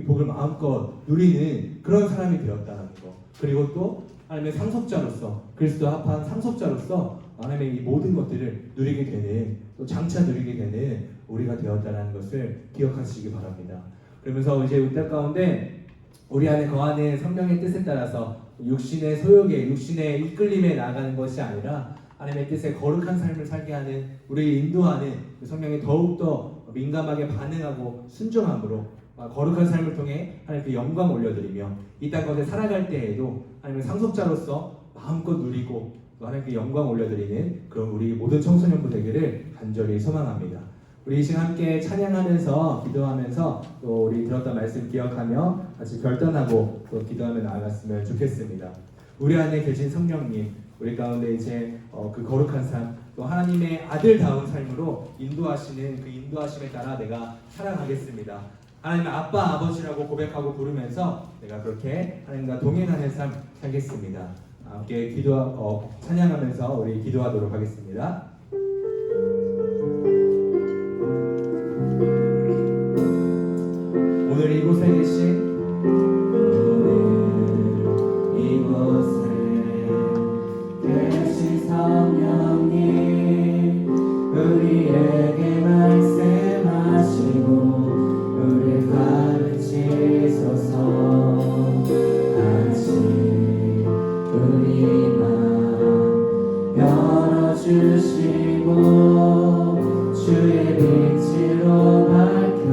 복을 마음껏 누리는 그런 사람이 되었다는 것. 그리고 또 하나님의 상속자로서, 그리스도 합한 상속자로서 하나님의 이 모든 것들을 누리게 되는, 또 장차 누리게 되는 우리가 되었다는 것을 기억하시기 바랍니다. 그러면서 이제 우리 가운데 우리 안에 거하는 성령의 뜻에 따라서 육신의 소욕에, 육신의 이끌림에 나아가는 것이 아니라 하나님의 뜻에 거룩한 삶을 살게 하는, 우리를 인도하는 성령이 더욱더 민감하게 반응하고 순종함으로 거룩한 삶을 통해 하나님께 영광 올려드리며 이 땅 가운데 살아갈 때에도 하나님의 상속자로서 마음껏 누리고 또 하나님께 영광 올려드리는 그런 우리 모든 청소년부 되기를 간절히 소망합니다. 우리 이 시간 함께 찬양하면서 기도하면서 또 우리 들었던 말씀 기억하며 같이 결단하고 또 기도하며 나아갔으면 좋겠습니다. 우리 안에 계신 성령님, 우리 가운데 이제 그 거룩한 삶, 또 하나님의 아들다운 삶으로 인도하시는 그 인도하심에 따라 내가 살아가겠습니다. 하나님의 아빠, 아버지라고 고백하고 부르면서 내가 그렇게 하나님과 동행하는 삶 살겠습니다. 함께 찬양하면서 우리 기도하도록 하겠습니다. 오늘 이곳에 계신 성령님 우리에게 말씀하시고 우리 가르치소서. 같이 우리 맘 열어주시고 주의 빛으로 밝혀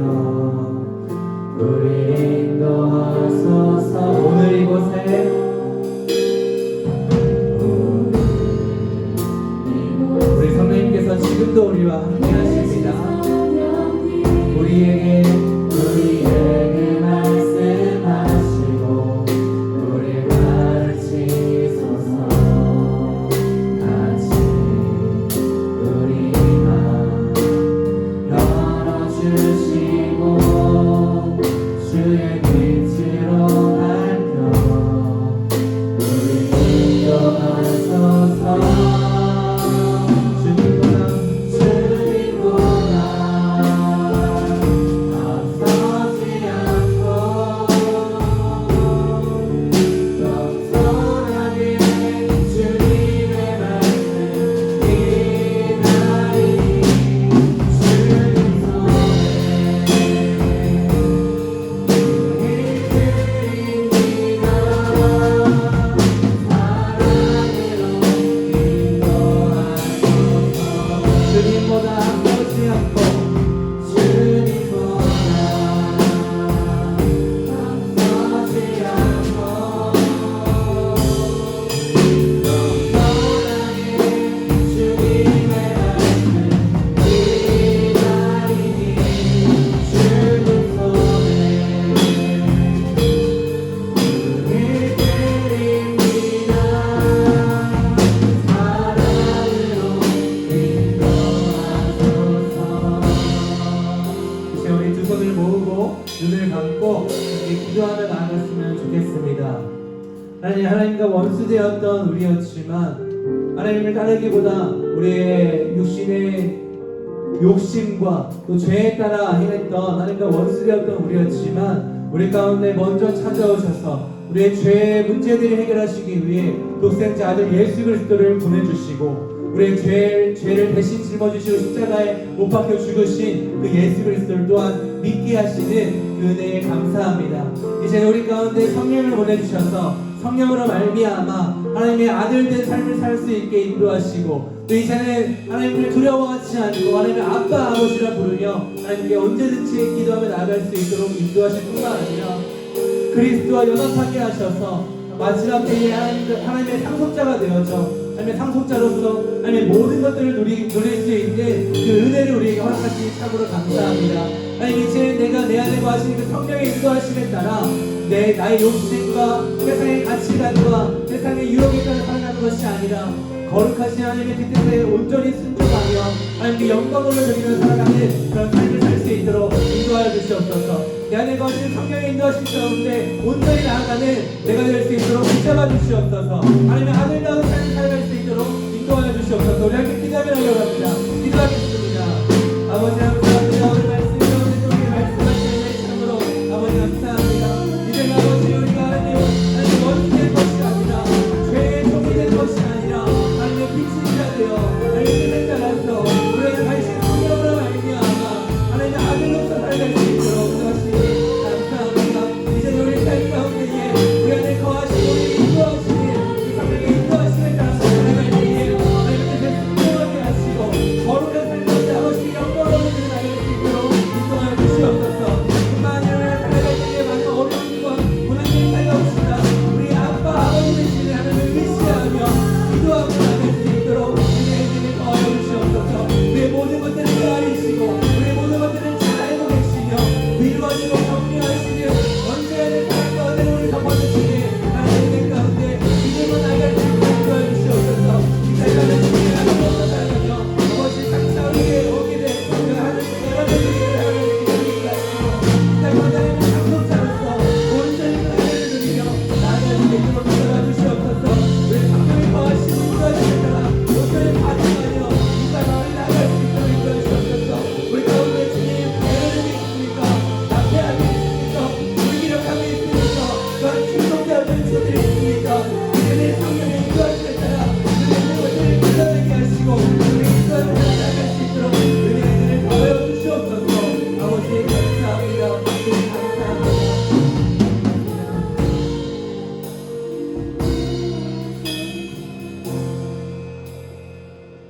우리 인도하소서. 오늘 이곳에 성령님께서 지금도 우리와 함께 하십니다. 우리에게 말씀하시고 우리 가르치소서. 같이 우리 맘 열어주시고 주의 빛으로 밝혀 우리 인도하소서. 기도하며 나아갔으면 좋겠습니다. 하나님과 원수되었던 우리였지만 하나님을 따르기보다 우리의 육신의 욕심과 또 죄에 따라 행했던 하나님과 원수되었던 우리였지만 우리 가운데 먼저 찾아오셔서 우리의 죄의 문제들을 해결하시기 위해 독생자 아들 예수 그리스도를 보내주시고 우리의 죄를 대신 짊어지시고 십자가에 못 박혀 죽으신 그 예수 그리스도를 또한 믿게 하시는 그 은혜에 감사합니다. 이제 우리 가운데 성령을 보내주셔서 성령으로 말미암아 하나님의 아들된 삶을 살 수 있게 인도하시고 또 이제는 하나님을 두려워하지 않고 하나님의 아빠 아버지라 부르며 하나님께 언제든지 기도하며 나아갈 수 있도록 인도하실 뿐만 아니라 그리스도와 연합하게 하셔서 마지막 때에 하나님의 상속자가 되어져 하나님의 상속자로서 하나님의 모든 것들을 누릴 수 있는 그 은혜를 우리에게 허락하시니 참으로 감사합니다. 하나님 이제 내가 내 안에 거하시는 그 성령의 인도하심에 따라 나의 욕심과 세상의 가치관과 세상의 유혹에 따라 살아가는 것이 아니라 거룩하신 하나님의 그 뜻에 온전히 순종하며 하나님께 영광을 드리며 살아가는 그런 삶을 살 수 있도록 인도하여 주시옵소서. 내 안에 거하시는 성령의 인도하심 가운데 온전히 나아가는 내가 될 수 있도록 붙잡아 주시옵소서. 하나님의 아들다운 삶을 살아갈 수 있도록 인도하여 주시옵소서. 우리 함께 기도하며 나아갑니다. 기도하겠습니다. 아버지 감사합니다. 오늘 말씀 가운데 우리에게 말씀하시는 참으로 아버지 감사합니다. 이제 아버지 우리가 하나님 원수된 것이 아니라 죄의 종이 된 것이 아니라 하나님의 빛이 되어 하나님의 뜻에 따라서 우리가 다시 성령으로 말미암아 하나님의 아들로서 살아갈 수 있도록 인도하시니 감사합니다. 이제 우리 삶 가운데에 우리 안에 거하시고 우리 인도하시니 그 성령의 인도하심에 따라서 살아갈 때에 하나님의 뜻에 순종하게 하시고 거룩한 삶 가운데 아버지 영광을 드리는 나갈 수 있도록 인도하여 주시옵소서. 뿐만 아니라 살아갈 때에 많은 어려움과 고난이 살아옵시다. 우리 아빠 아버지 되시는 하나님을 의지하며 기도하고 나갈 수 있도록 은혜해 주시옵소서.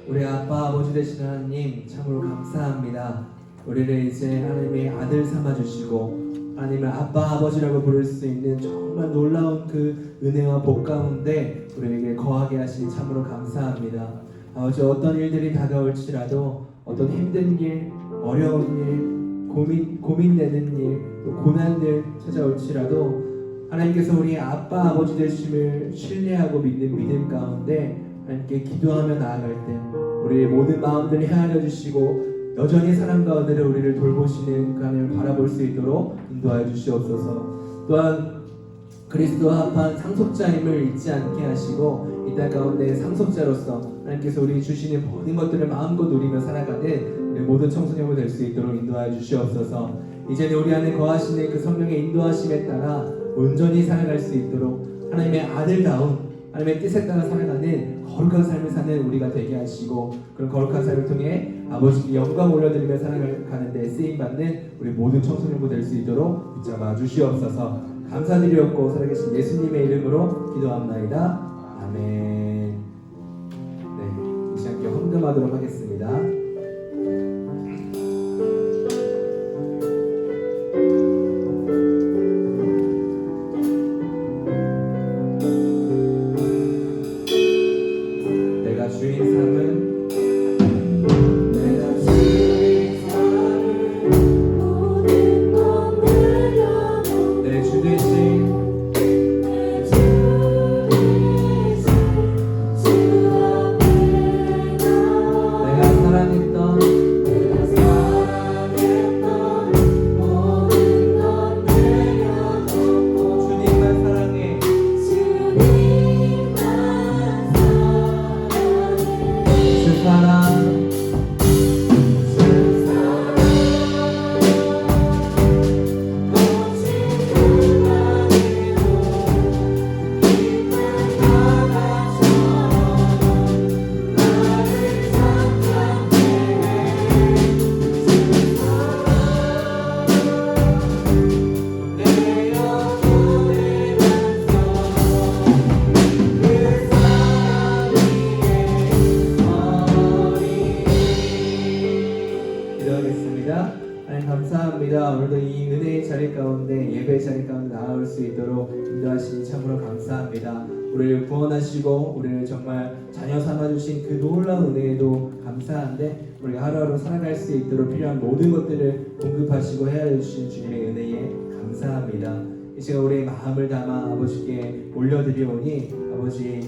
우리 아빠 아버지 되시는 하나님 참으로 감사합니다. 우리를 이제 하나님의 아들 삼아주시고 하나님을 아빠 아버지라고 부를 수 있는 정말 놀라운 그 은혜와 복 가운데 우리에게 거하게 하시니 참으로 감사합니다. 아버지 어떤 일들이 다가올지라도 어떤 힘든 일, 어려운 일, 고민되는 일, 고난들 찾아올지라도 하나님께서 우리 아빠 아버지 되심을 신뢰하고 믿는 믿음 가운데 하나님께 기도하며 나아갈 때 우리의 모든 마음들을 헤아려 주시고 여전히 사랑 가운데 우리를 돌보시는 그 하나님을 바라볼 수 있도록 인도하여 주시옵소서. 또한 그리스도와 합한 상속자임을 잊지 않게 하시고 이 땅 가운데 상속자로서 하나님께서 우리 주시는 모든 것들을 마음껏 누리며 살아가는 우리 모든 청소년이 될 수 있도록 인도하여 주시옵소서. 이제는 우리 안에 거하시는 그 성령의 인도하심에 따라 온전히 살아갈 수 있도록 하나님의 아들다운 하나님의 뜻에 따라 살아가는 거룩한 삶을 사는 우리가 되게 하시고 그런 거룩한 삶을 통해 아버지께 영광 올려드리며 살아가는 데 쓰임받는 우리 모든 청소년부 될 수 있도록 붙잡아 주시옵소서. 감사드리옵고 살아계신 예수님의 이름으로 기도합나이다. 아멘. 네, 이 시간께 헌금하도록 하겠습니다. 내가 주인 삼은 내 주 대신 내가 사랑했던 주님만 사랑해 주 사랑 기도하겠습니다. 하나님 감사합니다. 오늘도 이 은혜의 자리 가운데 예배의 자리 가운데 나아올 수 있도록 인도하시니 참으로 감사합니다. 우리를 구원하시고 우리를 정말 자녀 삼아주신 그 놀라운 은혜에도 감사한데 우리가 하루하루 살아갈 수 있도록 필요한 모든 것들을 공급하시고 헤아려 주신 주님의 은혜에 감사합니다. 이 시간 우리의 마음을 담아 아버지께 올려드리오니 아버지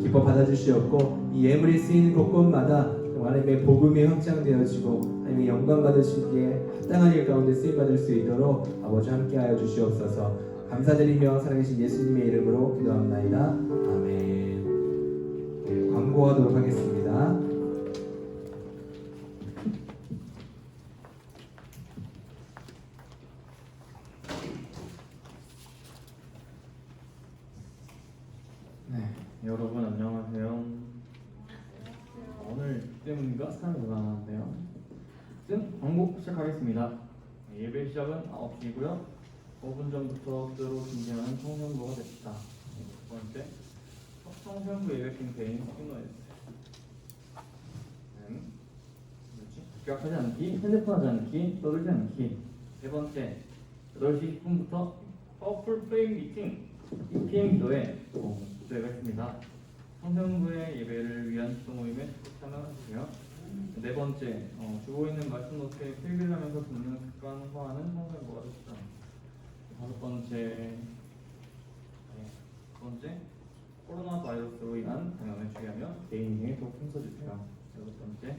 기뻐 받아주시옵고 이 예물이 쓰이는 곳곳마다 하나님의 복음이 확장되어지고 하나님의 영광 받으시기에 합당한 일 가운데 쓰임받을 수 있도록 아버지 함께하여 주시옵소서. 감사드리며 살아계신 예수님의 이름으로 기도합나이다. 아멘. 네, 광고하도록 하겠습니다. 네, 여러분 안녕하세요. 오늘 때문인가 사람이 많았는데요. 광고 시작하겠습니다. 예배 시작은 9시이고요. 5분 전부터 뜻대로 준비하는 청년부가 됩시다. 두 번째, 청년부 예배 캠페인 시그널해주세요. 기각하지 않기, 핸드폰 하지 않기, 떠들지 않기. 세 번째, 8시 10분부터 퍼플 플레임 미팅 EPM 기도회 기도회가 있습니다. 청년부의 예배를 위한 기도 모임에 참여하세요. 네 번째, 주고 있는 말씀 노트에 필기를 하면서 듣는 습관화하는 청년부가 됩시다. 다섯 번째, 두 번째, 코로나 바이러스로 인한 감염에 주의하며 개인 인생에 더 힘써주세요. 여섯 번째,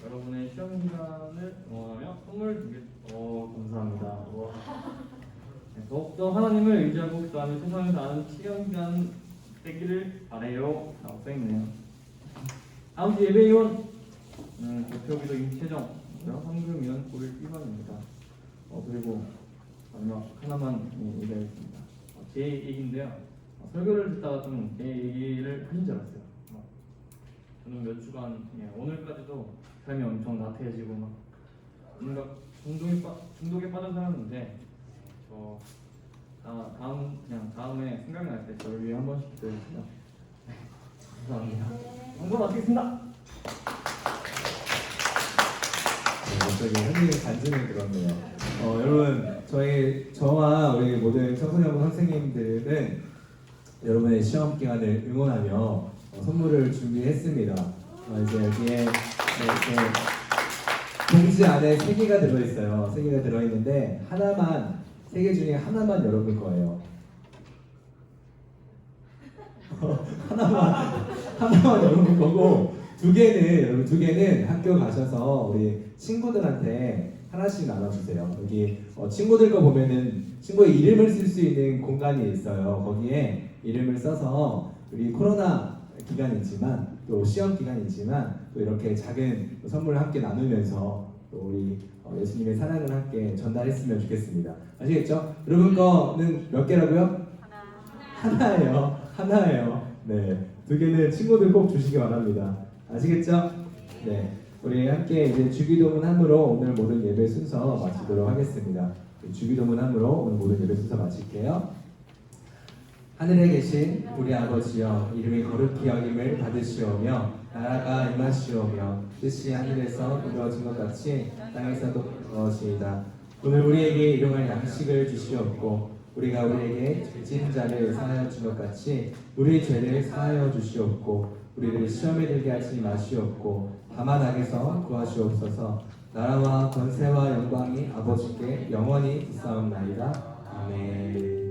여러분의 시험 기간을 응원하며 선물 준비. 감사합니다. 네, 더욱더 하나님을 의지하고 기도하며 세상에서 아는 시험 기간 되기를 바래요. 라고 써있네요. 다음 주 예배위원 대표기도 임채정, 황금위원 고일 1번입니다. 그리고 마지막 하나만 얘기하겠습니다. 제 얘기인데요. 설교를 듣다가 좀 제 얘기를 하신 줄 알았어요. 저는 몇 주간 오늘까지도 삶이 엄청 나태해지고 막 뭔가 중독에 빠져 살았는데 다음에 생각이 날 때 저를 위해 한 번씩 기도해주세요. 감사합니다. 한번 마치겠습니다. 갑자기 선생님 간증을 들었네요. 여러분 저와 우리 모든 청소년부 선생님들은 여러분의 시험 기간을 응원하며 선물을 준비했습니다. 이제 여기에 이렇게 봉지 안에 3개가 들어있어요. 3개가 들어있는데 하나만 3개 중에 하나만 여러분 거예요. 하나만 여러분 거고 2개는 여러분 2개는 학교 가셔서 우리 친구들한테 하나씩 나눠주세요. 여기 친구들 거 보면은 친구의 이름을 쓸 수 있는 공간이 있어요. 거기에 이름을 써서 우리 코로나 기간이지만 또 시험 기간이지만 또 이렇게 작은 선물을 함께 나누면서 또 우리 예수님의 사랑을 함께 전달했으면 좋겠습니다. 아시겠죠? 여러분 거는 몇 개라고요? 하나예요. 네, 2개는 친구들 꼭 주시기 바랍니다. 아시겠죠? 네, 우리 함께 이제 주기도문함으로 오늘 모든 예배 순서 마치도록 하겠습니다. 주기도문함으로 오늘 모든 예배 순서 마칠게요. 하늘에 계신 우리 아버지여, 이름이 거룩히 여김을 받으시오며 나라가 임하시오며 뜻이 하늘에서 이루어진 것 같이 땅에서도 이루어지이다. 오늘 우리에게 일용할 양식을 주시옵고 우리가 우리에게 죄진 자를 사하여 준 것 같이 우리 죄를 사하여 주시옵고 우리를 시험에 들게 하지 마시옵고 다만 악에서 구하시옵소서. 나라와 권세와 영광이 아버지께 영원히 있사옵나이다. 아멘.